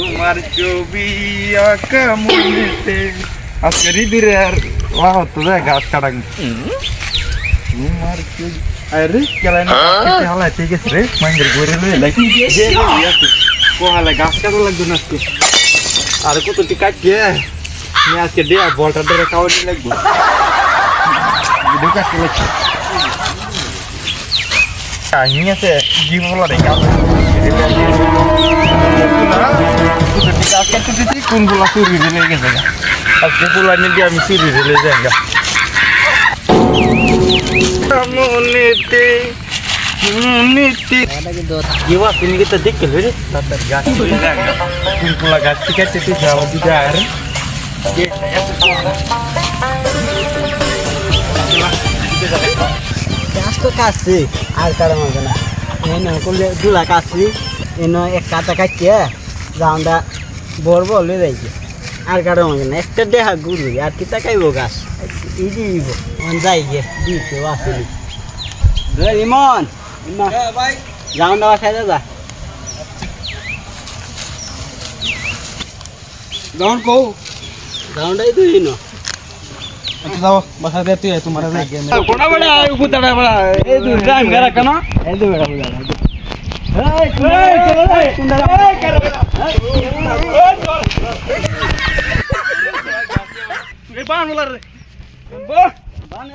তোমার ছবি আঁকা মনেতে আজকে রিদিরে আর হতো যায় গাছ কাটাং তোমার ছবি আরে কেলাই না হালা ঠিক আছে রে মাইন্ডের ঘুরে লই লাগি কোহালে গাছ কাটা লাগবে না আজকে আর কত টিকা কে আমি আজকে দে বলটা ধরে খাওয়াতে লাগবে ভিডিও কাটতে লাগছে কাহিনী আছে জীবন রে কাজ আজকে তো দিদি কোনগুলা চুরি দিলে গেছে আজকে পোলা নিয়ে আমি চুরি দিলে যাই মনেতে মনেতে কেউ আপনি কি তো দেখতে রে তার গাছ চুরি যায় কোন পোলা গাছ থেকে চেতে যাওয়া দিদা আর গাছ তো কাটছি আর কারণ হবে না এনে করলে দুলা কাটছি এনে এক কাটা কাটিয়ে রাউন্ডা বড় লয়ে যাইছে আর কারণ হবে না একটা দেখা ঘুরবি আর কি তাকাইব গাছ ইজি যাই গে দিতে আসলি ইমন ভাই রাউন্ডা বাসায় যা রাউন্ড কও রাউন্ডাই দুই ন আচ্ছা যাও বাসা দে তুই তোমার লাগে কোনা বড়া উপতাড়া বড়া এই দুই টাইম করা কেন এই দুই বড়া বুঝা এই কুন্ডা এই কর এই বান বলার রে বান